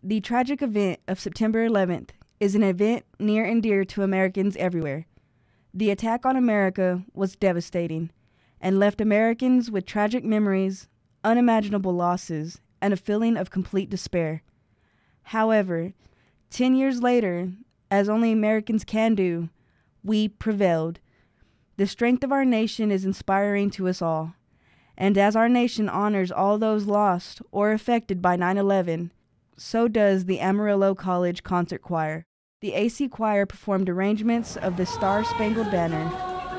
The tragic event of September 11th is an event near and dear to Americans everywhere. The attack on America was devastating and left Americans with tragic memories, unimaginable losses, and a feeling of complete despair. However, 10 years later, as only Americans can do, we prevailed. The strength of our nation is inspiring to us all. And as our nation honors all those lost or affected by 9/11, so does the Amarillo College Concert Choir. The AC Choir performed arrangements of the Star-Spangled Banner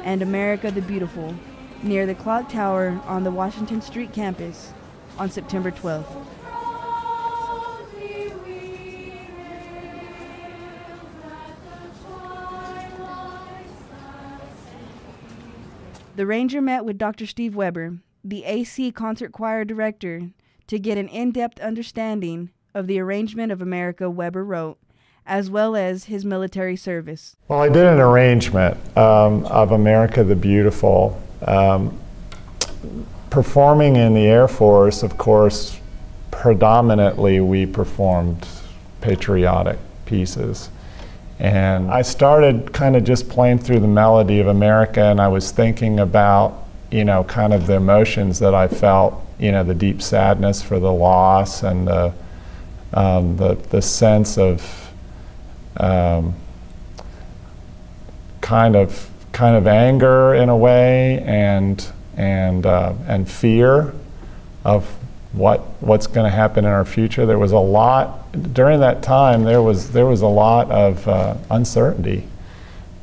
and America the Beautiful near the Clock Tower on the Washington Street campus on September 12th. The Ranger met with Dr. Steve Weber, the AC Concert Choir director, to get an in-depth understanding of the arrangement of America Weber wrote, as well as his military service. Well, I did an arrangement of America the Beautiful. Performing in the Air Force, of course, predominantly we performed patriotic pieces. And I started kind of just playing through the melody of America, and I was thinking about, kind of the emotions that I felt, the deep sadness for the loss and the sense of kind of anger in a way, and fear of what's going to happen in our future. There was a lot during that time. There was a lot of uncertainty,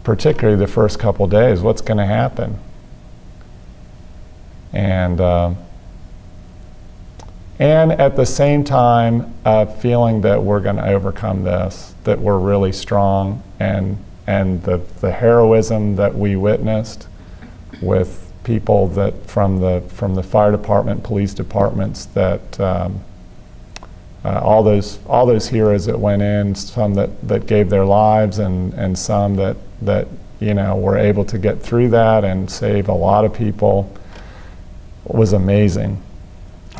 particularly the first couple days. What's going to happen? And at the same time, feeling that we're going to overcome this, that we're really strong, and the heroism that we witnessed with people that from the fire department, police departments, that all those heroes that went in, some that gave their lives, and some that were able to get through that and save a lot of people, was amazing.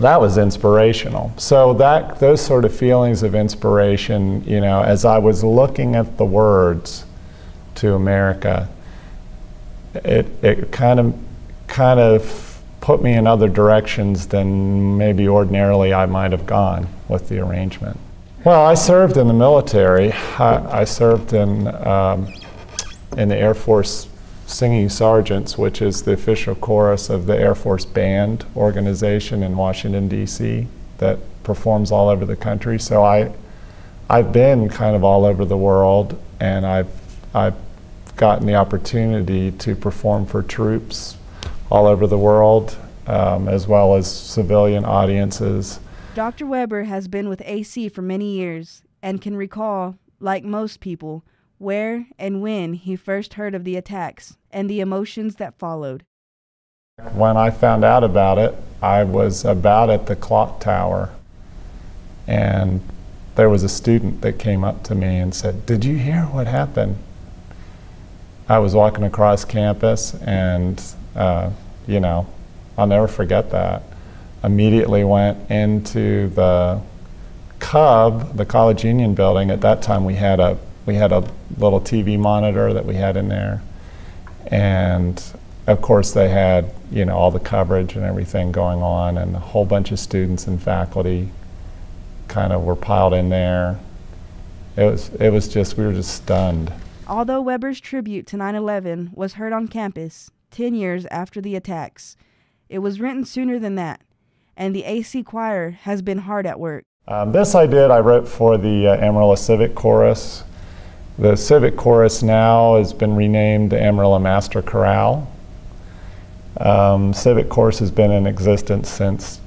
That was inspirational. So those sort of feelings of inspiration, as I was looking at the words to America, it kind of put me in other directions than maybe ordinarily I might have gone with the arrangement. Well, I served in the military. I served in the Air Force Singing Sergeants, which is the official chorus of the Air Force Band organization in Washington, D.C., that performs all over the country. So I've been kind of all over the world, and I've gotten the opportunity to perform for troops all over the world, as well as civilian audiences. Dr. Weber has been with AC for many years and can recall, like most people, where and when he first heard of the attacks and the emotions that followed. When I found out about it, I was about at the clock tower, and there was a student that came up to me and said, "Did you hear what happened?" I was walking across campus, and I'll never forget that. Immediately went into the Cub, the College Union building. At that time we had a little TV monitor that we had in there, and of course they had all the coverage and everything going on, and a whole bunch of students and faculty kind of were piled in there. It was just, we were just stunned. Although Weber's tribute to 9/11 was heard on campus 10 years after the attacks, it was written sooner than that, and the AC Choir has been hard at work. This I wrote for the Amarillo Civic Chorus. The Civic Chorus now has been renamed the Amarillo Master Chorale. Civic Chorus has been in existence since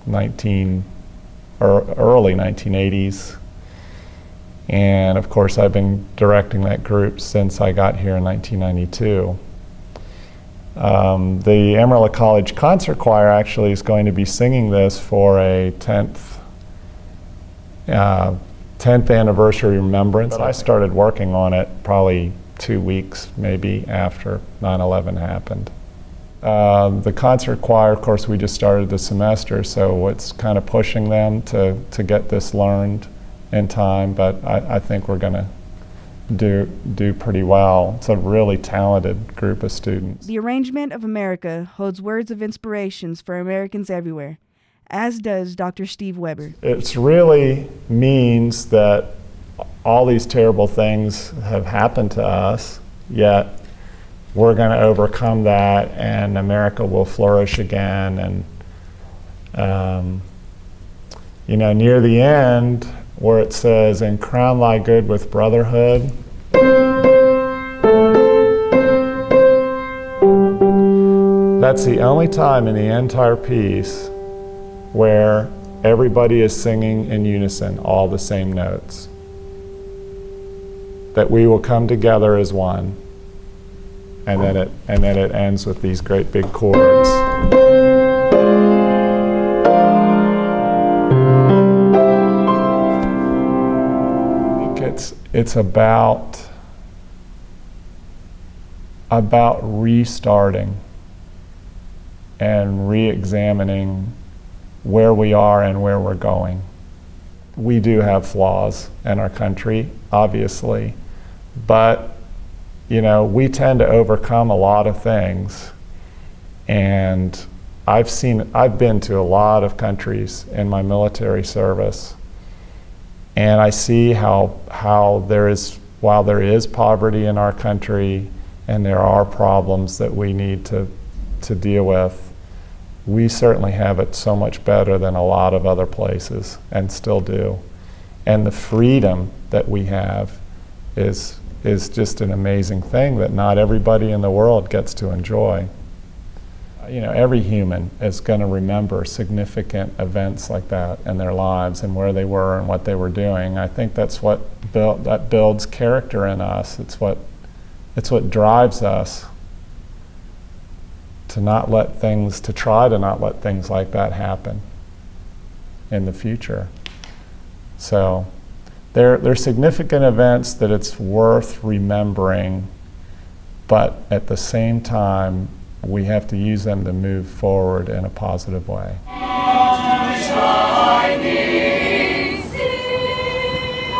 early 1980s. And of course I've been directing that group since I got here in 1992. The Amarillo College Concert Choir actually is going to be singing this for a 10th anniversary remembrance. I started working on it probably 2 weeks maybe after 9/11 happened. The concert choir, of course, we just started the semester, so it's kind of pushing them to get this learned in time, but I think we're going to do pretty well. It's a really talented group of students. The Arrangement of America holds words of inspirations for Americans everywhere, as does Dr. Steve Weber. It really means that all these terrible things have happened to us, yet we're going to overcome that and America will flourish again. And you know, near the end, where it says, "And crown thy good with brotherhood," that's the only time in the entire piece where everybody is singing in unison all the same notes. That we will come together as one, and then it ends with these great big chords. It's about restarting and re-examining where we are and where we're going. We do have flaws in our country, obviously, but you know, we tend to overcome a lot of things. And I've been to a lot of countries in my military service, and I see how while there is poverty in our country and there are problems that we need to deal with, we certainly have it so much better than a lot of other places, and still do. And the freedom that we have is just an amazing thing that not everybody in the world gets to enjoy. You know, every human is going to remember significant events like that in their lives and where they were and what they were doing. I think that's what builds character in us. It's what drives us to try to not let things like that happen in the future. So they're significant events that it's worth remembering, but at the same time, we have to use them to move forward in a positive way. Shining, sing,